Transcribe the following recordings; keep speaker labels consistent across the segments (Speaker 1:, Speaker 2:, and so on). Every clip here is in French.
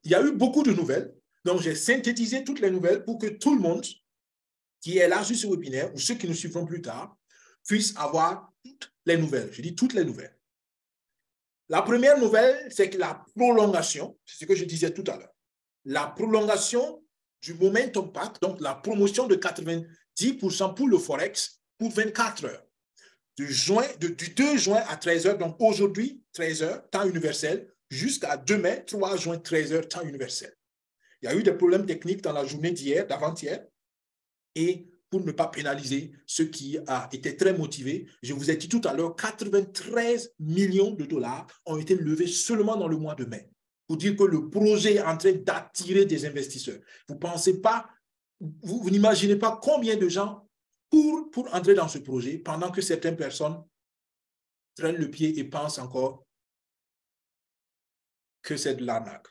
Speaker 1: il y a eu beaucoup de nouvelles. Donc, j'ai synthétisé toutes les nouvelles pour que tout le monde qui est là sur ce webinaire ou ceux qui nous suivront plus tard puissent avoir toutes les nouvelles. Je dis toutes les nouvelles. La première nouvelle, c'est que la prolongation, c'est ce que je disais tout à l'heure, la prolongation du Momentum Pack, donc la promotion de 90% pour le Forex pour 24 heures. Du 2 juin à 13 heures, donc aujourd'hui, 13 heures, temps universel, jusqu'à demain, 3 juin, 13 heures, temps universel. Il y a eu des problèmes techniques dans la journée d'hier, d'avant-hier, et pour ne pas pénaliser ceux qui étaient très motivés, je vous ai dit tout à l'heure, 93 millions de dollars ont été levés seulement dans le mois de mai, pour dire que le projet est en train d'attirer des investisseurs. Vous pensez pas, vous n'imaginez pas combien de gens courent pour entrer dans ce projet pendant que certaines personnes traînent le pied et pensent encore que c'est de l'arnaque.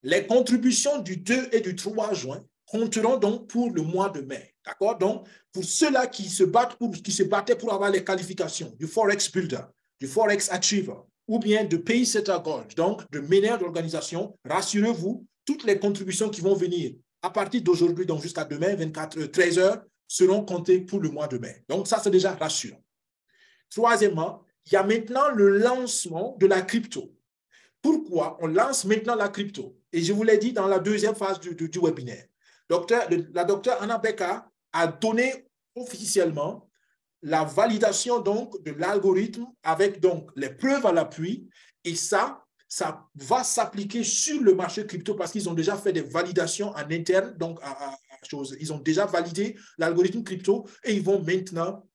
Speaker 1: Les contributions du 2 et du 3 juin compteront donc pour le mois de mai. D'accord? Donc, pour ceux-là qui se battaient pour avoir les qualifications du Forex Builder, du Forex Achiever, ou bien de Pay Setter Gold, donc de meneur d'organisation, rassurez-vous, toutes les contributions qui vont venir à partir d'aujourd'hui, donc jusqu'à demain, 13 heures, seront comptées pour le mois de mai. Donc, ça, c'est déjà rassurant. Troisièmement, il y a maintenant le lancement de la crypto. Pourquoi on lance maintenant la crypto? Et je vous l'ai dit dans la deuxième phase du webinaire. La docteure Anna Becker a donné officiellement la validation donc de l'algorithme avec donc les preuves à l'appui. Et ça va s'appliquer sur le marché crypto parce qu'ils ont déjà fait des validations en interne. Donc, ils ont déjà validé l'algorithme crypto et ils vont maintenant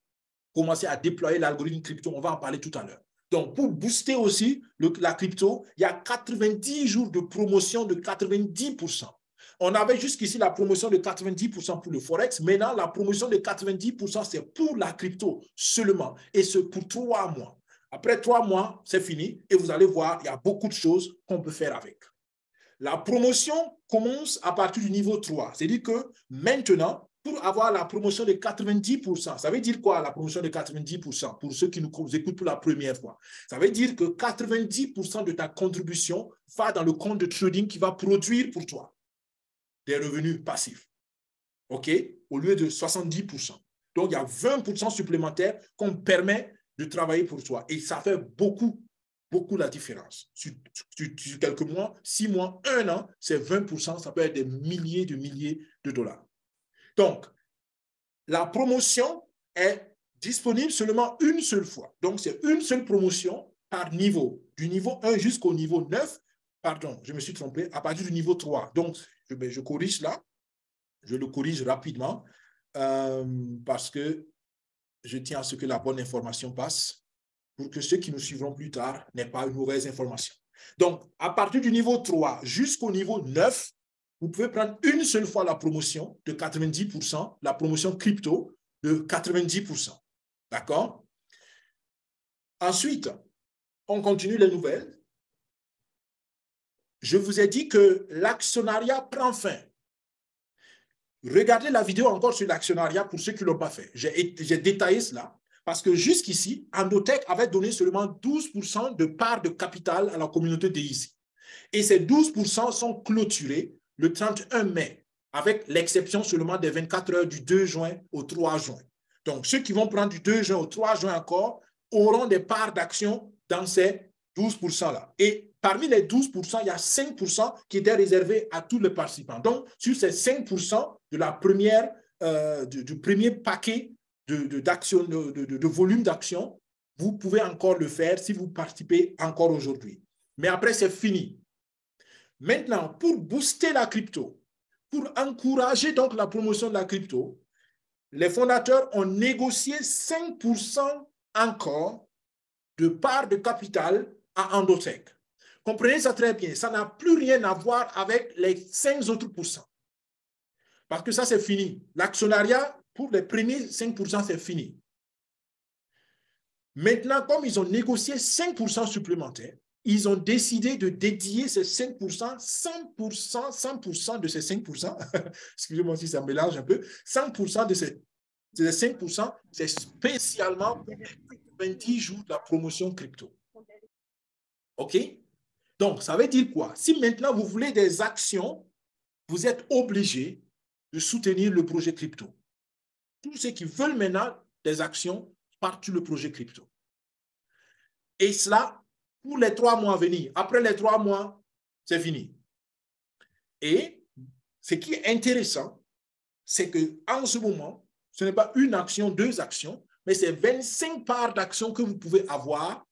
Speaker 1: commencer à déployer l'algorithme crypto. On va en parler tout à l'heure. Donc, pour booster aussi la crypto, il y a 90 jours de promotion de 90%. On avait jusqu'ici la promotion de 90% pour le Forex. Maintenant, la promotion de 90%, c'est pour la crypto seulement. Et c'est pour 3 mois. Après 3 mois, c'est fini. Et vous allez voir, il y a beaucoup de choses qu'on peut faire avec. La promotion commence à partir du niveau 3. C'est-à-dire que maintenant, pour avoir la promotion de 90%, ça veut dire quoi la promotion de 90% pour ceux qui nous écoutent pour la première fois? Ça veut dire que 90% de ta contribution va dans le compte de trading qui va produire pour toi des revenus passifs. OK? Au lieu de 70%. Donc, il y a 20% supplémentaires qu'on permet de travailler pour toi. Et ça fait beaucoup la différence. Sur quelques mois, 6 mois, 1 an, c'est 20%, ça peut être des milliers de dollars. Donc, la promotion est disponible seulement une seule fois. Donc, c'est une seule promotion par niveau, du niveau 1 jusqu'au niveau 9. Pardon, je me suis trompé, à partir du niveau 3. Donc, je corrige là, je le corrige rapidement parce que je tiens à ce que la bonne information passe pour que ceux qui nous suivront plus tard n'aient pas une mauvaise information. Donc, à partir du niveau 3 jusqu'au niveau 9, vous pouvez prendre une seule fois la promotion de 90%, la promotion crypto de 90%. D'accord? Ensuite, on continue les nouvelles. Je vous ai dit que l'actionnariat prend fin. Regardez la vidéo encore sur l'actionnariat pour ceux qui ne l'ont pas fait. J'ai détaillé cela. Parce que jusqu'ici, Endotech avait donné seulement 12% de part de capital à la communauté DIC. Et ces 12% sont clôturés le 31 mai, avec l'exception seulement des 24 heures du 2 juin au 3 juin. Donc, ceux qui vont prendre du 2 juin au 3 juin encore auront des parts d'action dans ces 12%-là. Et parmi les 12%, il y a 5% qui étaient réservés à tous les participants. Donc, sur ces 5% de la première, du premier paquet de volume d'action, vous pouvez encore le faire si vous participez encore aujourd'hui. Mais après, c'est fini. Maintenant, pour booster la crypto, pour encourager donc la promotion de la crypto, les fondateurs ont négocié 5% encore de part de capital à Endotech. Comprenez ça très bien, ça n'a plus rien à voir avec les 5 autres pourcents. Parce que ça, c'est fini. L'actionnariat, pour les premiers 5%, c'est fini. Maintenant, comme ils ont négocié 5% supplémentaires, ils ont décidé de dédier ces 5%, 100% de ces 5%, excusez-moi si ça mélange un peu, 100% de ces 5%, c'est spécialement pour les 90 jours de la promotion crypto. OK? Donc, ça veut dire quoi? Si maintenant vous voulez des actions, vous êtes obligé de soutenir le projet crypto. Tous ceux qui veulent maintenant des actions partent sur le projet crypto. Et cela pour les 3 mois à venir. Après les 3 mois, c'est fini. Et ce qui est intéressant, c'est qu'en ce moment, ce n'est pas une action, 2 actions, mais c'est 25 parts d'actions que vous pouvez avoir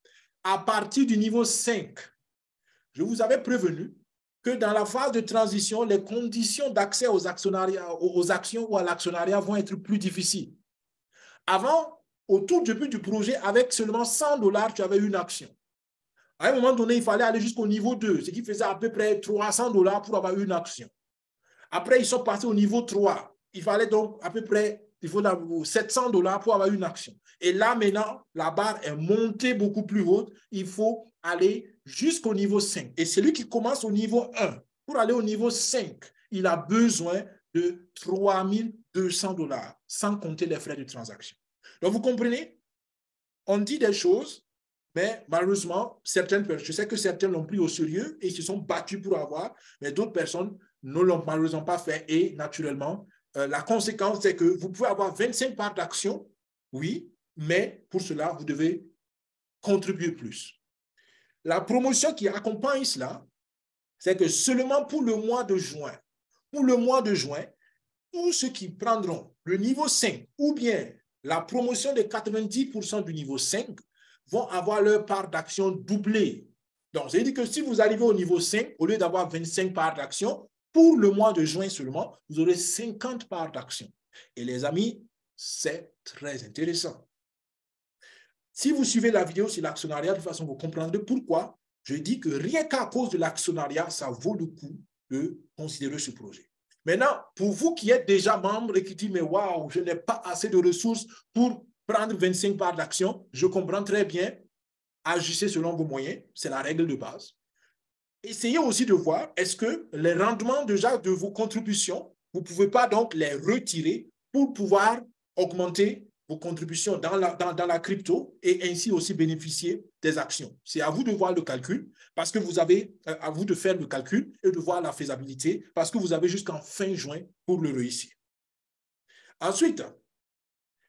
Speaker 1: à partir du niveau 5. Je vous avais prévenu que dans la phase de transition, les conditions d'accès aux actions ou à l'actionnariat vont être plus difficiles. Avant, au tout début du projet, avec seulement 100 $, tu avais une action. À un moment donné, il fallait aller jusqu'au niveau 2, ce qui faisait à peu près 300 $ pour avoir une action. Après, ils sont passés au niveau 3. Il fallait donc à peu près 700 $ pour avoir une action. Et là, maintenant, la barre est montée beaucoup plus haute. Il faut aller jusqu'au niveau 5. Et celui qui commence au niveau 1, pour aller au niveau 5, il a besoin de 3 200 $, sans compter les frais de transaction. Donc, vous comprenez? On dit des choses, mais malheureusement, je sais que certains l'ont pris au sérieux et ils se sont battus pour avoir, mais d'autres personnes ne l'ont malheureusement pas fait. Et naturellement, la conséquence, c'est que vous pouvez avoir 25 parts d'action, oui, mais pour cela, vous devez contribuer plus. La promotion qui accompagne cela, c'est que seulement pour le mois de juin, tous ceux qui prendront le niveau 5 ou bien la promotion de 90% du niveau 5 vont avoir leur part d'action doublée. Donc, ça veut dire que si vous arrivez au niveau 5, au lieu d'avoir 25 parts d'action, pour le mois de juin seulement, vous aurez 50 parts d'action. Et les amis, c'est très intéressant. Si vous suivez la vidéo sur l'actionnariat, de toute façon, vous comprendrez pourquoi je dis que rien qu'à cause de l'actionnariat, ça vaut le coup de considérer ce projet. Maintenant, pour vous qui êtes déjà membre et qui dites, mais waouh, je n'ai pas assez de ressources pour prendre 25 parts d'action, je comprends très bien, agissez selon vos moyens, c'est la règle de base. Essayez aussi de voir, est-ce que les rendements déjà de vos contributions, vous ne pouvez pas donc les retirer pour pouvoir augmenter vos contributions dans la crypto et ainsi aussi bénéficier des actions. C'est à vous de voir le calcul parce que vous avez à vous de faire le calcul et de voir la faisabilité parce que vous avez jusqu'en fin juin pour le réussir. Ensuite,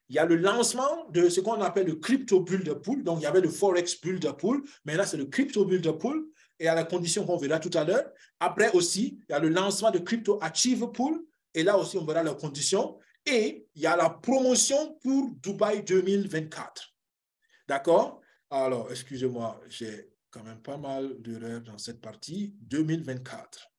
Speaker 1: il y a le lancement de ce qu'on appelle le Crypto Builder Pool. Donc, il y avait le Forex Builder Pool, mais là, c'est le Crypto Builder Pool et à la condition qu'on verra tout à l'heure. Après aussi, il y a le lancement de Crypto Achieve Pool et là aussi, on verra leurs conditions. Et il y a la promotion pour Dubaï 2024. D'accord? Alors, excusez-moi, j'ai quand même pas mal d'erreurs dans cette partie. 2024,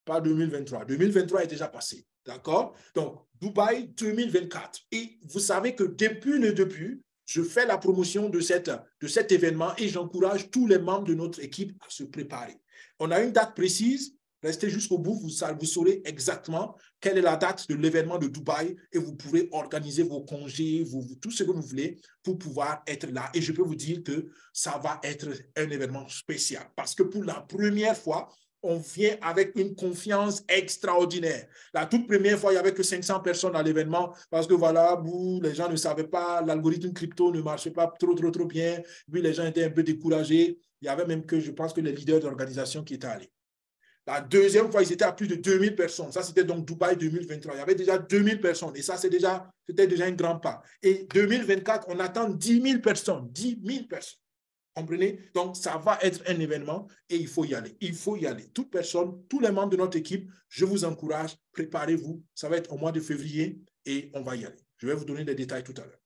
Speaker 1: pas 2023. 2023 est déjà passé. D'accord? Donc, Dubaï 2024. Et vous savez que depuis le début, je fais la promotion de cet événement et j'encourage tous les membres de notre équipe à se préparer. On a une date précise. Restez jusqu'au bout, vous saurez exactement quelle est la date de l'événement de Dubaï et vous pourrez organiser vos congés, tout ce que vous voulez pour pouvoir être là. Et je peux vous dire que ça va être un événement spécial parce que pour la première fois, on vient avec une confiance extraordinaire. La toute première fois, il n'y avait que 500 personnes à l'événement parce que voilà, les gens ne savaient pas, l'algorithme crypto ne marchait pas trop bien. Puis les gens étaient un peu découragés. Il y avait même que, je pense que les leaders d'organisation qui étaient allés. La deuxième fois, ils étaient à plus de 2000 personnes. Ça, c'était donc Dubaï 2023. Il y avait déjà 2000 personnes. Et ça, c'était déjà un grand pas. Et 2024, on attend 10 000 personnes. 10 000 personnes. Comprenez? Donc, ça va être un événement et il faut y aller. Il faut y aller. Toute personne, tous les membres de notre équipe, je vous encourage, préparez-vous. Ça va être au mois de février et on va y aller. Je vais vous donner des détails tout à l'heure.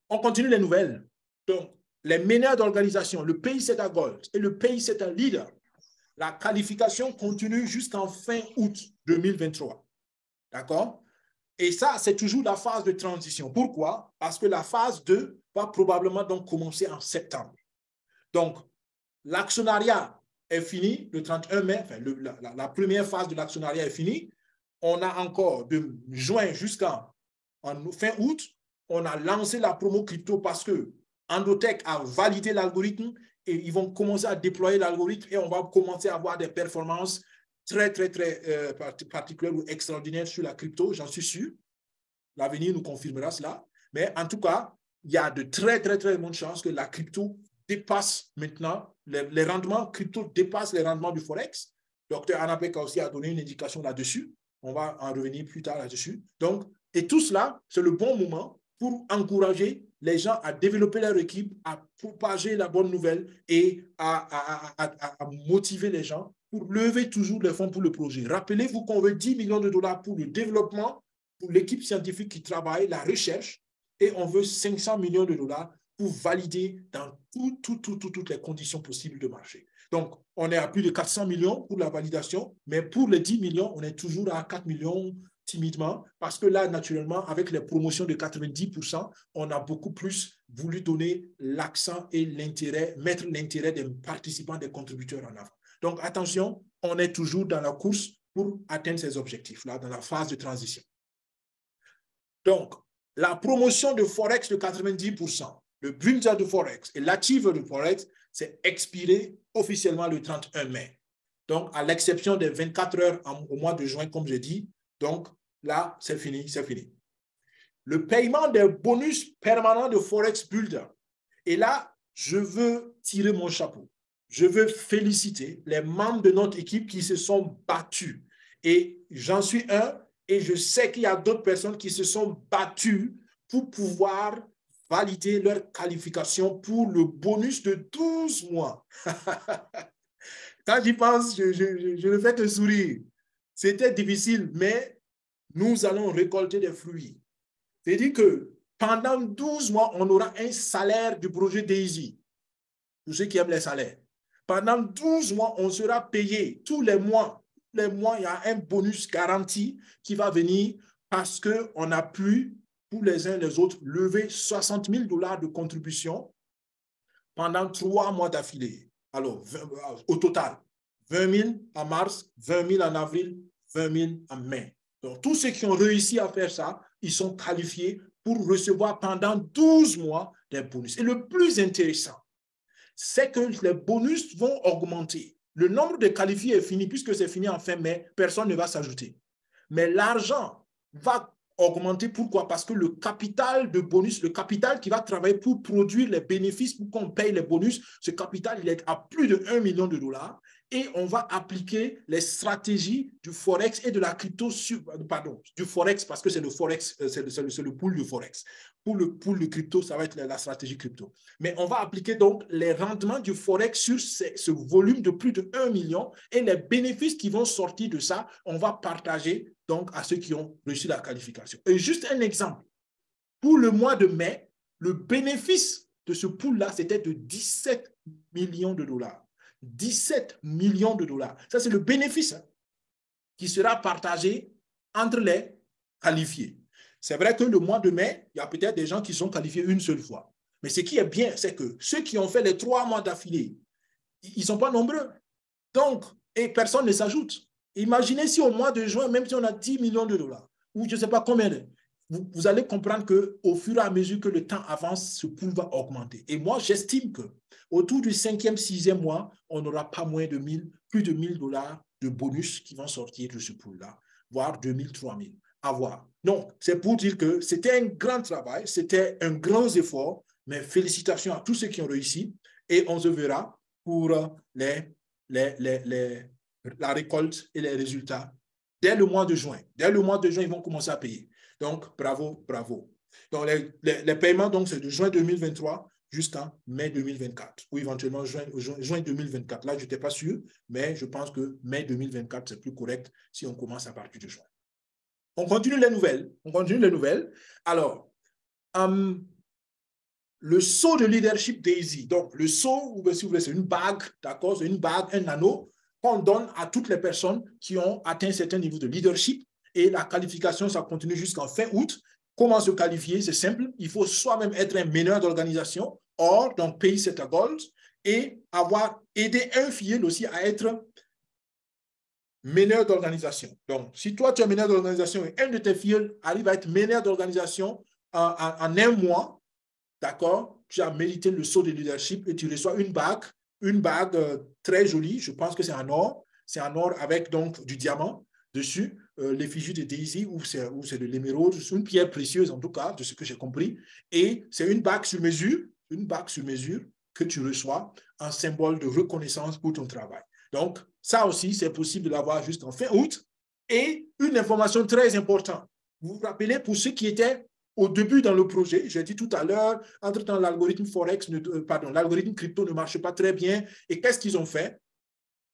Speaker 1: On continue les nouvelles. Donc, les meneurs d'organisation, le PICETA Gold et le PICETA Leader, la qualification continue jusqu'en fin août 2023. D'accord? Et ça, c'est toujours la phase de transition. Pourquoi? Parce que la phase 2 va probablement donc commencer en septembre. Donc, l'actionnariat est fini le 31 mai, enfin, la première phase de l'actionnariat est finie. On a encore de juin jusqu'en fin août, on a lancé la promo crypto parce que Endotech a validé l'algorithme et ils vont commencer à déployer l'algorithme et on va commencer à avoir des performances très particulières ou extraordinaires sur la crypto, j'en suis sûr. L'avenir nous confirmera cela. Mais en tout cas, il y a de très bonnes chances que la crypto dépassent maintenant, les rendements crypto dépassent les rendements du Forex. Docteur Anapek aussi a donné une indication là-dessus. On va en revenir plus tard là-dessus. Donc, et tout cela, c'est le bon moment pour encourager les gens à développer leur équipe, à propager la bonne nouvelle et à motiver les gens pour lever toujours les fonds pour le projet. Rappelez-vous qu'on veut 10 millions de dollars pour le développement, pour l'équipe scientifique qui travaille, la recherche, et on veut 500 millions de dollars pour valider dans toutes les conditions possibles de marché. Donc, on est à plus de 400 millions pour la validation, mais pour les 10 millions, on est toujours à 4 millions timidement, parce que là, naturellement, avec les promotions de 90%, on a beaucoup plus voulu donner l'accent et l'intérêt, mettre l'intérêt des participants, des contributeurs en avant. Donc, attention, on est toujours dans la course pour atteindre ces objectifs-là, dans la phase de transition. Donc, la promotion de Forex de 90%, le bulletin de Forex et l'active de Forex, c'est expiré officiellement le 31 mai. Donc, à l'exception des 24 heures au mois de juin, comme j'ai dit, donc là, c'est fini, c'est fini. Le paiement des bonus permanents de Forex Builder. Et là, je veux tirer mon chapeau. Je veux féliciter les membres de notre équipe qui se sont battus. Et j'en suis un, et je sais qu'il y a d'autres personnes qui se sont battues pour pouvoir valider leur qualification pour le bonus de 12 mois. Quand j'y pense, je ne fais que sourire. C'était difficile, mais nous allons récolter des fruits. C'est-à-dire que pendant 12 mois, on aura un salaire du projet Daisy. Pour ceux qui aiment les salaires. Pendant 12 mois, on sera payé tous les mois. Tous les mois, il y a un bonus garanti qui va venir parce qu'on a pu, pour les uns et les autres, lever 60 000 $ de contribution pendant 3 mois d'affilée. Alors, au total, 20 000 en mars, 20 000 en avril, 20 000 en mai. Donc, tous ceux qui ont réussi à faire ça, ils sont qualifiés pour recevoir pendant 12 mois des bonus. Et le plus intéressant, c'est que les bonus vont augmenter. Le nombre de qualifiés est fini, puisque c'est fini en fin mai, personne ne va s'ajouter. Mais l'argent va augmenter. Pourquoi? Parce que le capital de bonus, le capital qui va travailler pour produire les bénéfices, pour qu'on paye les bonus, ce capital, il est à plus de 1 million de dollars. Et on va appliquer les stratégies du Forex et de la crypto, pardon, du Forex, parce que c'est le Forex, c'est le pool du Forex. Pour le pool de crypto, ça va être la stratégie crypto. Mais on va appliquer donc les rendements du Forex sur ce volume de plus de 1 million et les bénéfices qui vont sortir de ça, on va partager donc à ceux qui ont reçu la qualification. Et juste un exemple, pour le mois de mai, le bénéfice de ce pool-là, c'était de 17 millions de dollars. 17 millions de dollars. Ça, c'est le bénéfice qui sera partagé entre les qualifiés. C'est vrai que le mois de mai, il y a peut-être des gens qui sont qualifiés une seule fois. Mais ce qui est bien, c'est que ceux qui ont fait les 3 mois d'affilée, ils ne sont pas nombreux. Donc, et personne ne s'ajoute. Imaginez si au mois de juin, même si on a 10 millions de dollars, ou je ne sais pas combien, vous allez comprendre qu'au fur et à mesure que le temps avance, ce pool va augmenter. Et moi, j'estime qu'autour du 5e, 6e mois, on n'aura pas moins de plus de 1 000 $ de bonus qui vont sortir de ce pool-là, voire 2 000, 3 000. À voir. Donc, c'est pour dire que c'était un grand travail, c'était un grand effort, mais félicitations à tous ceux qui ont réussi et on se verra pour la récolte et les résultats dès le mois de juin. Dès le mois de juin, ils vont commencer à payer. Donc, bravo, bravo. Donc, les paiements, donc, c'est de juin 2023 jusqu'en mai 2024 ou éventuellement juin 2024. Là, je n'étais pas sûr, mais je pense que mai 2024, c'est plus correct si on commence à partir de juin. On continue les nouvelles. On continue les nouvelles. Alors, le saut de leadership Daisy. Donc, le saut, si vous voulez, c'est une bague, d'accord? C'est une bague, un anneau qu'on donne à toutes les personnes qui ont atteint un certain niveau de leadership. Et la qualification, ça continue jusqu'en fin août. Comment se qualifier? C'est simple. Il faut soi-même être un meneur d'organisation, or, donc, payer cette gold, et avoir aidé un filleul aussi à être meneur d'organisation. Donc, si toi, tu es meneur d'organisation et un de tes filles arrive à être meneur d'organisation en un mois, d'accord, tu as mérité le saut de leadership et tu reçois une bague très jolie, je pense que c'est en or avec donc du diamant dessus, l'effigie de Daisy ou c'est de l'émeraude, une pierre précieuse en tout cas, de ce que j'ai compris, et c'est une bague sur mesure, que tu reçois en symbole de reconnaissance pour ton travail. Donc, ça aussi, c'est possible de l'avoir jusqu'en fin août. Et une information très importante. Vous vous rappelez, pour ceux qui étaient au début dans le projet, j'ai dit tout à l'heure, entre-temps, l'algorithme Forex, l'algorithme crypto ne marche pas très bien. Et qu'est-ce qu'ils ont fait?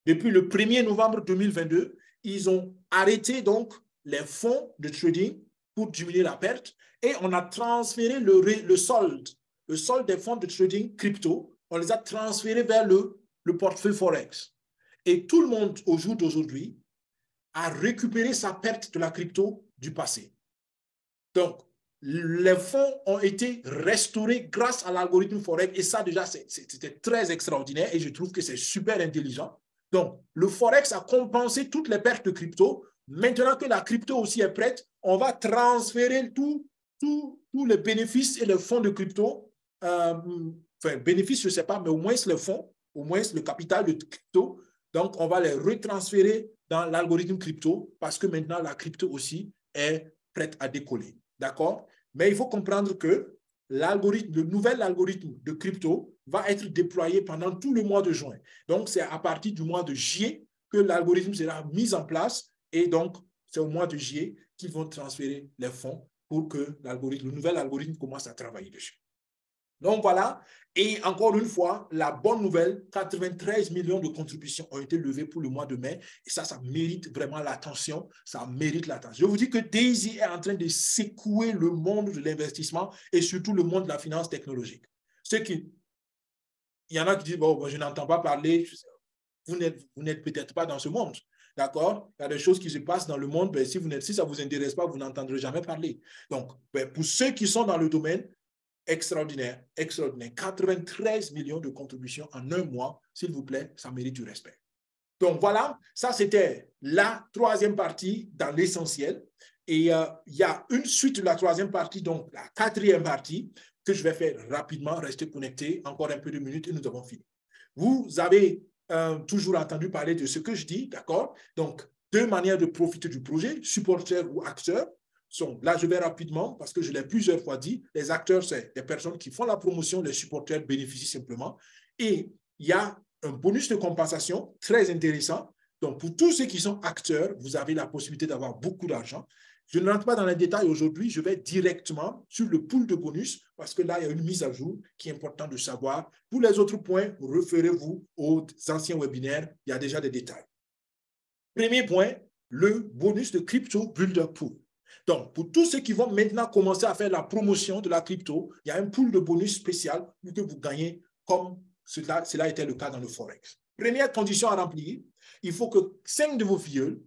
Speaker 1: Depuis le 1er novembre 2022, ils ont arrêté donc les fonds de trading pour diminuer la perte et on a transféré le solde des fonds de trading crypto, on les a transférés vers le portefeuille Forex. Et tout le monde, au jour d'aujourd'hui, a récupéré sa perte de la crypto du passé. Donc, les fonds ont été restaurés grâce à l'algorithme Forex et ça, déjà, c'était très extraordinaire et je trouve que c'est super intelligent. Donc, le Forex a compensé toutes les pertes de crypto. Maintenant que la crypto aussi est prête, on va transférer tous les bénéfices et les fonds de crypto. Enfin, bénéfices, je ne sais pas, mais au moins les fonds, au moins le capital de crypto. Donc, on va les retransférer dans l'algorithme crypto parce que maintenant, la crypto aussi est prête à décoller. D'accord? Mais il faut comprendre que le nouvel algorithme de crypto va être déployé pendant tout le mois de juin. Donc, c'est à partir du mois de juillet que l'algorithme sera mis en place et donc, c'est au mois de juillet qu'ils vont transférer les fonds pour que le nouvel algorithme commence à travailler dessus. Donc, voilà. Et encore une fois, la bonne nouvelle, 93 millions de contributions ont été levées pour le mois de mai. Et ça mérite vraiment l'attention. Ça mérite l'attention. Je vous dis que Daisy est en train de secouer le monde de l'investissement et surtout le monde de la finance technologique. Il y en a qui disent, bon, je n'entends pas parler. Vous n'êtes peut-être pas dans ce monde. D'accord? Il y a des choses qui se passent dans le monde. Ben, si ça ne vous intéresse pas, vous n'entendrez jamais parler. Donc, ben, pour ceux qui sont dans le domaine, extraordinaire, extraordinaire. 93 millions de contributions en un mois, s'il vous plaît, ça mérite du respect. Donc voilà, ça c'était la troisième partie dans l'essentiel. Et il y a une suite de la troisième partie, donc la quatrième partie, que je vais faire rapidement. Restez connectés, encore un peu de minutes et nous avons fini. Vous avez toujours entendu parler de ce que je dis, d'accord? Donc, deux manières de profiter du projet, supporter ou acteur. Là, je vais rapidement, parce que je l'ai plusieurs fois dit, les acteurs, c'est des personnes qui font la promotion, les supporters bénéficient simplement. Et il y a un bonus de compensation très intéressant. Donc, pour tous ceux qui sont acteurs, vous avez la possibilité d'avoir beaucoup d'argent. Je ne rentre pas dans les détails aujourd'hui, je vais directement sur le pool de bonus, parce que là, il y a une mise à jour qui est importante de savoir. Pour les autres points, référez-vous aux anciens webinaires, il y a déjà des détails. Premier point, le bonus de Crypto Builder Pool. Donc, pour tous ceux qui vont maintenant commencer à faire la promotion de la crypto, il y a un pool de bonus spécial pour que vous gagnez comme cela était le cas dans le Forex. Première condition à remplir, il faut que 5 de vos filleuls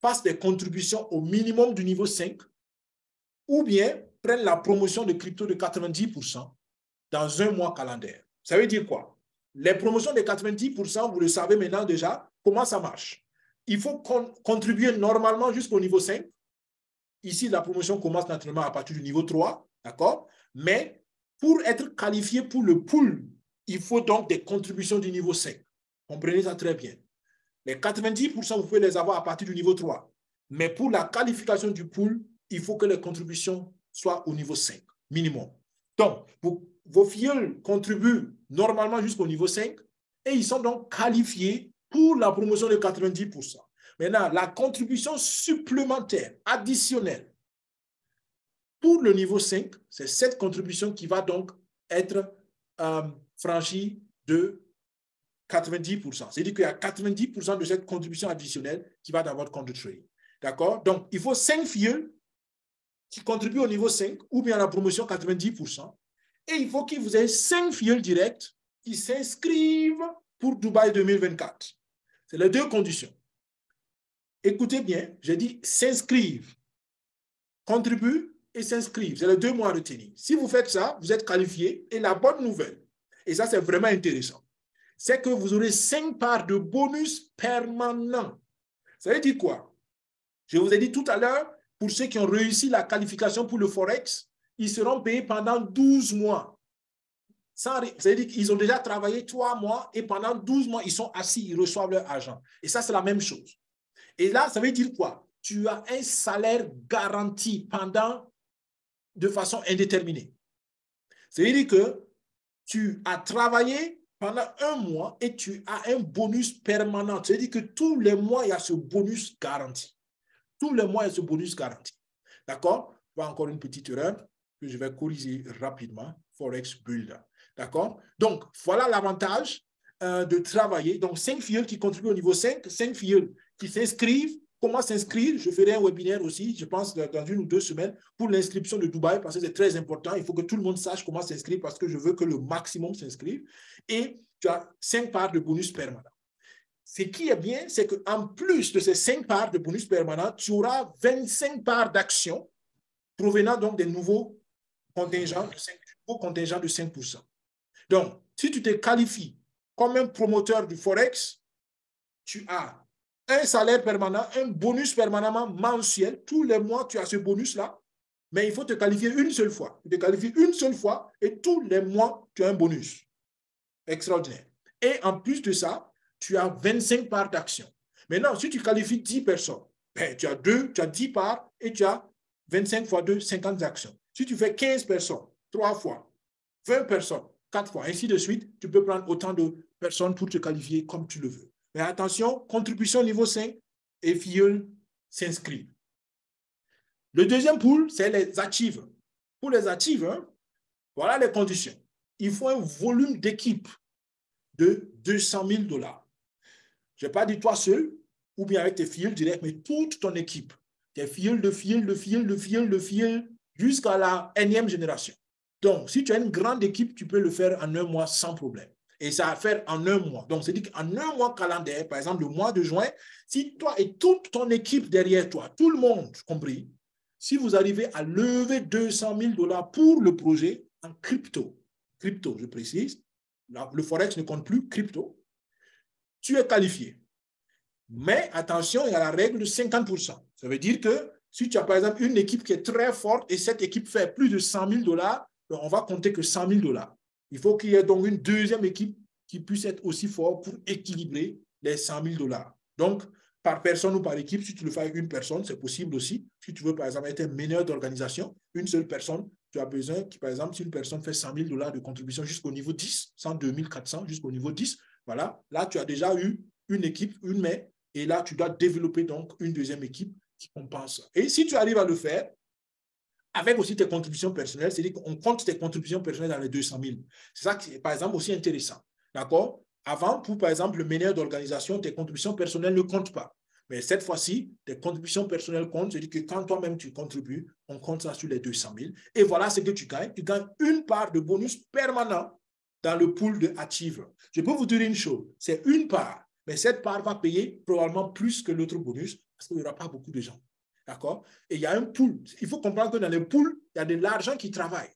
Speaker 1: fassent des contributions au minimum du niveau 5 ou bien prennent la promotion de crypto de 90% dans un mois calendaire. Ça veut dire quoi? Les promotions de 90%, vous le savez maintenant déjà, comment ça marche? Il faut contribuer normalement jusqu'au niveau 5. Ici, la promotion commence naturellement à partir du niveau 3, d'accord? Mais pour être qualifié pour le pool, il faut donc des contributions du niveau 5. Comprenez ça très bien. Les 90%, vous pouvez les avoir à partir du niveau 3. Mais pour la qualification du pool, il faut que les contributions soient au niveau 5, minimum. Donc, vos filleuls contribuent normalement jusqu'au niveau 5 et ils sont donc qualifiés pour la promotion de 90%. Maintenant, la contribution supplémentaire, additionnelle, pour le niveau 5, c'est cette contribution qui va donc être franchie de 90%. C'est-à-dire qu'il y a 90% de cette contribution additionnelle qui va dans votre compte de trading. D'accord? Donc, il faut 5 filleuls qui contribuent au niveau 5 ou bien à la promotion 90%. Et il faut que vous ayez 5 filleuls directs qui s'inscrivent pour Dubaï 2024. C'est les deux conditions. Écoutez bien, j'ai dit s'inscrivent, contribuent et s'inscrivent. C'est les 2 mois à retenir. Si vous faites ça, vous êtes qualifié. Et la bonne nouvelle, et ça c'est vraiment intéressant, c'est que vous aurez 5 parts de bonus permanents. Ça veut dire quoi? Je vous ai dit tout à l'heure, pour ceux qui ont réussi la qualification pour le Forex, ils seront payés pendant 12 mois. Ça veut dire qu'ils ont déjà travaillé 3 mois et pendant 12 mois, ils sont assis, ils reçoivent leur argent. Et ça, c'est la même chose. Et là, ça veut dire quoi? Tu as un salaire garanti de façon indéterminée. Ça veut dire que tu as travaillé pendant un mois et tu as un bonus permanent. C'est-à-dire que tous les mois, il y a ce bonus garanti. Tous les mois, il y a ce bonus garanti. D'accord? Encore une petite erreur que je vais corriger rapidement. Forex Builder. D'accord? Donc, voilà l'avantage de travailler. Donc, 5 filles qui contribuent au niveau 5, 5 filles qui s'inscrivent. Comment s'inscrire? Je ferai un webinaire aussi, je pense, dans 1 ou 2 semaines pour l'inscription de Dubaï parce que c'est très important. Il faut que tout le monde sache comment s'inscrire parce que je veux que le maximum s'inscrive. Et tu as 5 parts de bonus permanents. Ce qui est bien, c'est qu'en plus de ces 5 parts de bonus permanents, tu auras 25 parts d'actions provenant donc des nouveaux contingents de 5%. Donc, si tu te qualifies comme un promoteur du Forex, tu as un salaire permanent, un bonus permanemment mensuel. Tous les mois, tu as ce bonus-là, mais il faut te qualifier une seule fois. Tu te qualifies une seule fois et tous les mois, tu as un bonus. Extraordinaire. Et en plus de ça, tu as 25 parts d'action. Maintenant, si tu qualifies 10 personnes, ben, tu as 10 parts et tu as 25 fois 2, 50 actions. Si tu fais 15 personnes, 3 fois, 20 personnes, 4 fois, ainsi de suite, tu peux prendre autant de personnes pour te qualifier comme tu le veux. Mais attention, contribution niveau 5 et filleul s'inscrivent. Le deuxième pool, c'est les actives. Pour les actives, hein, voilà les conditions. Il faut un volume d'équipe de 200 000 $. Je n'ai pas dit toi seul ou bien avec tes filles direct, mais toute ton équipe. Tes filles, jusqu'à la énième génération. Donc, si tu as une grande équipe, tu peux le faire en 1 mois sans problème. Et ça va faire en 1 mois. Donc, c'est-à-dire qu'en 1 mois calendaire, par exemple, le mois de juin, si toi et toute ton équipe derrière toi, tout le monde compris, si vous arrivez à lever 200 000 $ pour le projet en crypto, je précise, le Forex ne compte plus crypto, tu es qualifié. Mais attention, il y a la règle de 50%. Ça veut dire que si tu as par exemple une équipe qui est très forte et cette équipe fait plus de 100 000 $, on va compter que 100 000 $. Il faut qu'il y ait donc une deuxième équipe qui puisse être aussi forte pour équilibrer les 100 000 $. Donc, par personne ou par équipe, si tu le fais avec une personne, c'est possible aussi. Si tu veux, par exemple, être un meneur d'organisation, une seule personne, tu as besoin, par exemple, si une personne fait 100 000 $ de contribution jusqu'au niveau 10, 102 400 jusqu'au niveau 10, voilà, là, tu as déjà eu une équipe, une main, et là, tu dois développer donc une deuxième équipe qui compense. Et si tu arrives à le faire, avec aussi tes contributions personnelles, c'est-à-dire qu'on compte tes contributions personnelles dans les 200 000. C'est ça qui est, par exemple, aussi intéressant. D'accord? Avant, pour, par exemple, le meneur d'organisation, tes contributions personnelles ne comptent pas. Mais cette fois-ci, tes contributions personnelles comptent. C'est-à-dire que quand toi-même tu contribues, on compte ça sur les 200 000. Et voilà ce que tu gagnes. Tu gagnes une part de bonus permanent dans le pool de Achieve. Je peux vous dire une chose, c'est une part. Mais cette part va payer probablement plus que l'autre bonus parce qu'il n'y aura pas beaucoup de gens. D'accord? Et il y a un pool. Il faut comprendre que dans les pools, il y a de l'argent qui travaille.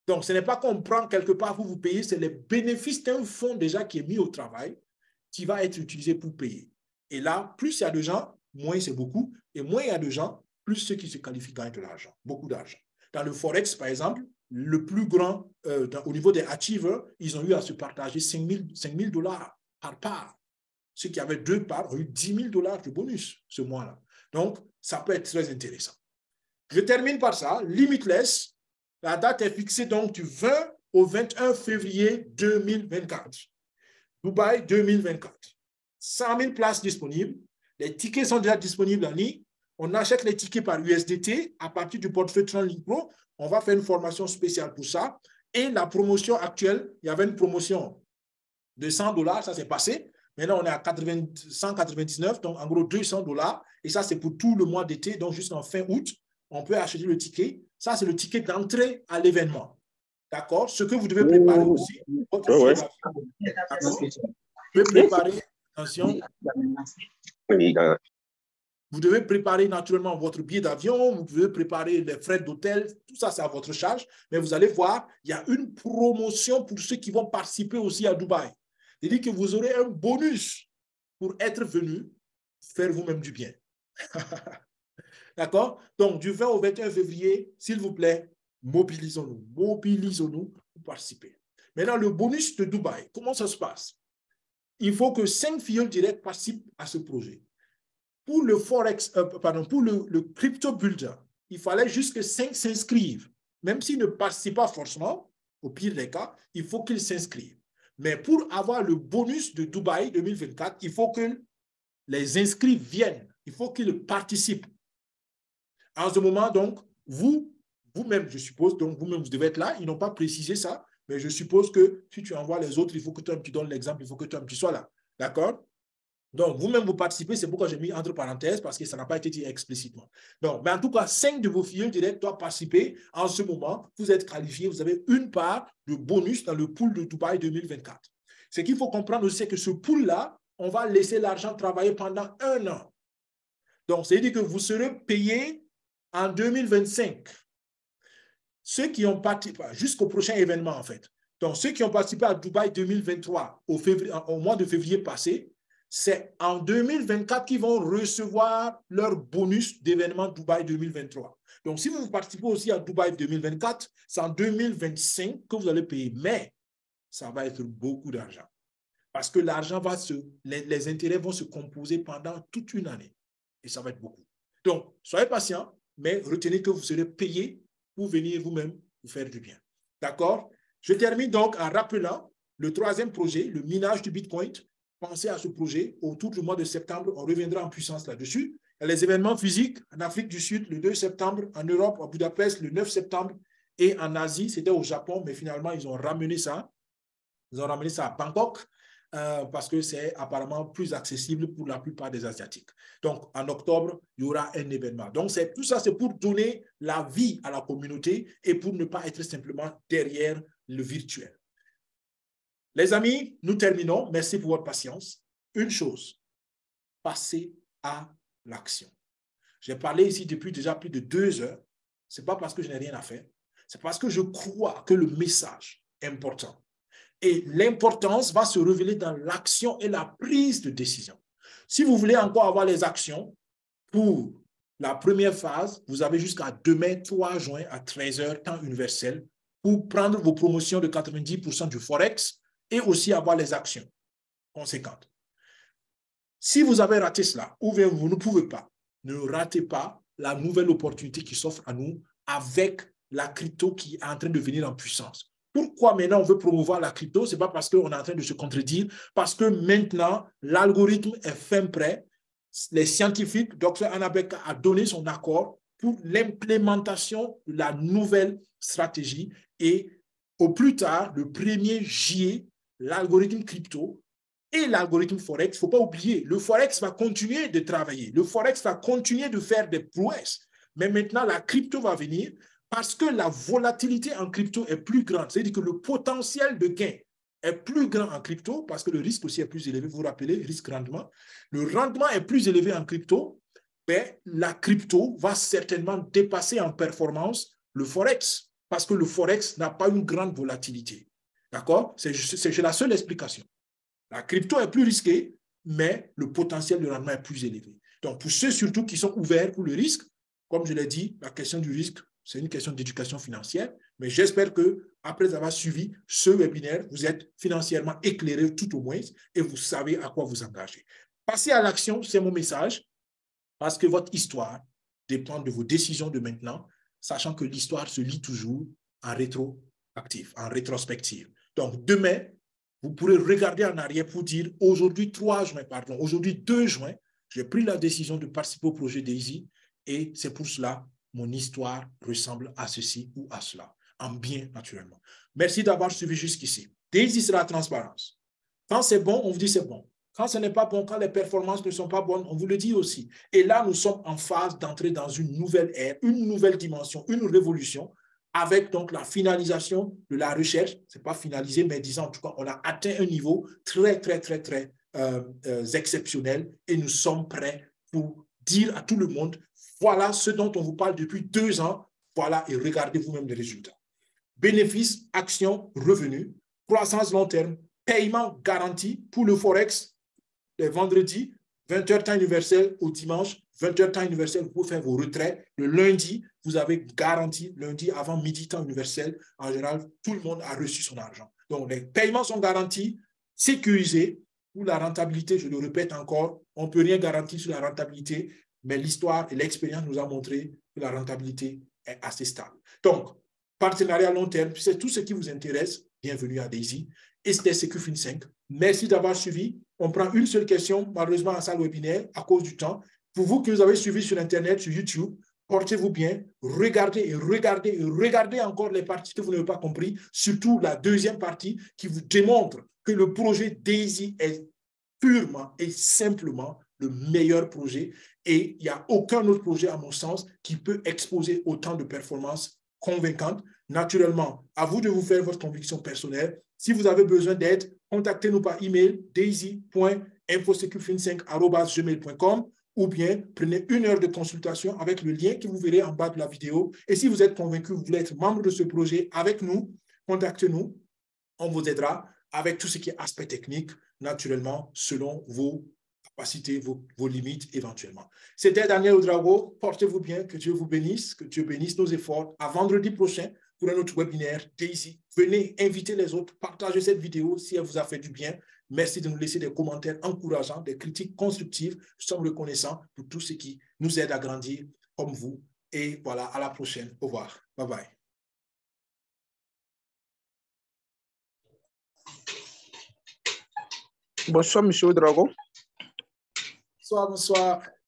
Speaker 1: Donc, ce n'est pas qu'on prend quelque part pour vous payer, c'est les bénéfices d'un fonds déjà qui est mis au travail qui va être utilisé pour payer. Et là, plus il y a de gens, moins c'est beaucoup. Et moins il y a de gens, plus ceux qui se qualifient gagnent de l'argent, beaucoup d'argent. Dans le Forex, par exemple, le plus grand, au niveau des achievers, ils ont eu à se partager 5 000 $ par part. Ceux qui avaient 2 parts ont eu 10 000 $ de bonus ce mois-là. Donc, ça peut être très intéressant. Je termine par ça. Limitless, la date est fixée donc du 20 au 21 février 2024. Dubaï 2024. 100 000 places disponibles. Les tickets sont déjà disponibles en ligne. On achète les tickets par USDT à partir du portefeuille TronLink Pro. On va faire une formation spéciale pour ça. Et la promotion actuelle, il y avait une promotion de 100 $, ça s'est passé. Maintenant, on est à 199, donc en gros 200 $. Et ça, c'est pour tout le mois d'été, donc jusqu'en fin août, on peut acheter le ticket. Ça, c'est le ticket d'entrée à l'événement. D'accord? Ce que vous devez préparer aussi, votre billet d'avion. Vous devez préparer, attention, vous devez préparer naturellement votre billet d'avion, vous devez préparer les frais d'hôtel, tout ça, c'est à votre charge. Mais vous allez voir, il y a une promotion pour ceux qui vont participer aussi à Dubaï. C'est-à-dire que vous aurez un bonus pour être venu faire vous-même du bien. D'accord? Donc, du 20 au 21 février, s'il vous plaît, mobilisons-nous pour participer. Maintenant, le bonus de Dubaï, comment ça se passe? Il faut que 5 filles directs participent à ce projet. Pour le Forex, pour le Crypto Builder, il fallait juste que 5 s'inscrivent. Même s'ils ne participent pas forcément, au pire des cas, il faut qu'ils s'inscrivent. Mais pour avoir le bonus de Dubaï 2024, il faut que les inscrits viennent. Il faut qu'ils participent. En ce moment, donc, vous-même, je suppose, donc vous-même, vous devez être là. Ils n'ont pas précisé ça, mais je suppose que si tu envoies les autres, il faut que toi, tu donnes l'exemple, il faut que toi, tu sois là. D'accord? Donc, vous-même, vous participez, c'est pourquoi j'ai mis entre parenthèses, parce que ça n'a pas été dit explicitement. Donc, mais en tout cas, 5 de vos filles directs doivent participer. En ce moment, vous êtes qualifiés, vous avez une part de bonus dans le pool de Dubaï 2024. Ce qu'il faut comprendre aussi, c'est que ce pool-là, on va laisser l'argent travailler pendant 1 an. Donc, c'est-à-dire que vous serez payé en 2025. Ceux qui ont participé, jusqu'au prochain événement, en fait. Donc, ceux qui ont participé à Dubaï 2023 au mois de février passé, c'est en 2024 qu'ils vont recevoir leur bonus d'événement Dubaï 2023. Donc, si vous participez aussi à Dubaï 2024, c'est en 2025 que vous allez payer. Mais ça va être beaucoup d'argent. Parce que l'argent va les intérêts vont se composer pendant toute une année. Et ça va être beaucoup. Donc, soyez patient, mais retenez que vous serez payé pour venir vous-même vous faire du bien. D'accord? Je termine donc en rappelant le troisième projet, le minage du Bitcoin. Pensez à ce projet. Autour du mois de septembre, on reviendra en puissance là-dessus. Les événements physiques en Afrique du Sud le 2 septembre, en Europe, à Budapest, le 9 septembre, et en Asie, c'était au Japon, mais finalement, ils ont ramené ça. Ils ont ramené ça à Bangkok. Parce que c'est apparemment plus accessible pour la plupart des Asiatiques. Donc, en octobre, il y aura un événement. Donc, tout ça, c'est pour donner la vie à la communauté et pour ne pas être simplement derrière le virtuel. Les amis, nous terminons. Merci pour votre patience. Une chose, passez à l'action. J'ai parlé ici depuis déjà plus de 2 heures. Ce n'est pas parce que je n'ai rien à faire. C'est parce que je crois que le message est important. Et l'importance va se révéler dans l'action et la prise de décision. Si vous voulez encore avoir les actions pour la première phase, vous avez jusqu'à demain, 3 juin à 13 h, temps universel, pour prendre vos promotions de 90% du Forex et aussi avoir les actions conséquentes. Si vous avez raté cela, ou bien vous ne pouvez pas, ne ratez pas la nouvelle opportunité qui s'offre à nous avec la crypto qui est en train de venir en puissance. Pourquoi maintenant on veut promouvoir la crypto? Ce n'est pas parce qu'on est en train de se contredire, parce que maintenant, l'algorithme est fin prêt. Les scientifiques, Dr. Anabeka a donné son accord pour l'implémentation de la nouvelle stratégie et au plus tard, le 1er juillet, l'algorithme crypto et l'algorithme Forex, il ne faut pas oublier, le Forex va continuer de travailler, le Forex va continuer de faire des prouesses, mais maintenant la crypto va venir parce que la volatilité en crypto est plus grande, c'est-à-dire que le potentiel de gain est plus grand en crypto parce que le risque aussi est plus élevé, vous vous rappelez, risque-rendement. Le rendement est plus élevé en crypto, mais la crypto va certainement dépasser en performance le Forex parce que le Forex n'a pas une grande volatilité. D'accord? C'est la seule explication. La crypto est plus risquée, mais le potentiel de rendement est plus élevé. Donc, pour ceux surtout qui sont ouverts pour le risque, comme je l'ai dit, la question du risque, c'est une question d'éducation financière, mais j'espère qu'après avoir suivi ce webinaire, vous êtes financièrement éclairé tout au moins et vous savez à quoi vous engager. Passez à l'action, c'est mon message, parce que votre histoire dépend de vos décisions de maintenant, sachant que l'histoire se lit toujours en rétroactif, en rétrospective. Donc, demain, vous pourrez regarder en arrière pour dire aujourd'hui 3 juin, pardon, aujourd'hui 2 juin, j'ai pris la décision de participer au projet Daisy et c'est pour cela mon histoire ressemble à ceci ou à cela, en bien naturellement. Merci d'avoir suivi jusqu'ici. Daisy, c'est la transparence. Quand c'est bon, on vous dit c'est bon. Quand ce n'est pas bon, quand les performances ne sont pas bonnes, on vous le dit aussi. Et là, nous sommes en phase d'entrer dans une nouvelle ère, une nouvelle dimension, une révolution, avec donc la finalisation de la recherche. Ce n'est pas finalisé, mais disons en tout cas, on a atteint un niveau très, très, très, très exceptionnel et nous sommes prêts pour dire à tout le monde, voilà ce dont on vous parle depuis 2 ans, voilà, et regardez vous-même les résultats. Bénéfices, actions, revenus, croissance long terme, paiement garanti pour le Forex, les vendredis, 20h temps universel au dimanche, 20h temps universel, vous pouvez faire vos retraits. Le lundi, vous avez garanti, lundi avant midi temps universel, en général, tout le monde a reçu son argent. Donc, les paiements sont garantis, sécurisés. Pour la rentabilité, je le répète encore, on ne peut rien garantir sur la rentabilité, mais l'histoire et l'expérience nous ont montré que la rentabilité est assez stable. Donc, partenariat long terme, c'est tout ce qui vous intéresse. Bienvenue à Daisy. et c'était SecuFin 5. Merci d'avoir suivi. On prend une seule question, malheureusement, en salle webinaire, à cause du temps. Pour vous qui nous avez suivis sur Internet, sur YouTube, portez-vous bien, regardez et regardez et regardez encore les parties que vous n'avez pas compris, surtout la deuxième partie qui vous démontre que le projet DAISY est purement et simplement le meilleur projet et il n'y a aucun autre projet, à mon sens, qui peut exposer autant de performances convaincantes. Naturellement, à vous de vous faire votre conviction personnelle. Si vous avez besoin d'aide, contactez-nous par email daisy.infosecufin5@gmail.com ou bien prenez 1 heure de consultation avec le lien que vous verrez en bas de la vidéo. Et si vous êtes convaincu, vous voulez être membre de ce projet avec nous, contactez-nous. On vous aidera avec tout ce qui est aspect technique, naturellement, selon vos capacités, vos limites éventuellement. C'était Daniel Ouedraogo. Portez-vous bien, que Dieu vous bénisse, que Dieu bénisse nos efforts. À vendredi prochain pour un autre webinaire DAISY. Venez inviter les autres, partagez cette vidéo si elle vous a fait du bien. Merci de nous laisser des commentaires encourageants, des critiques constructives. Nous sommes reconnaissants pour tout ce qui nous aide à grandir comme vous. Et voilà, à la prochaine. Au revoir. Bye bye.
Speaker 2: Bonsoir, M. Ouedraogo.
Speaker 1: Bonsoir, bonsoir.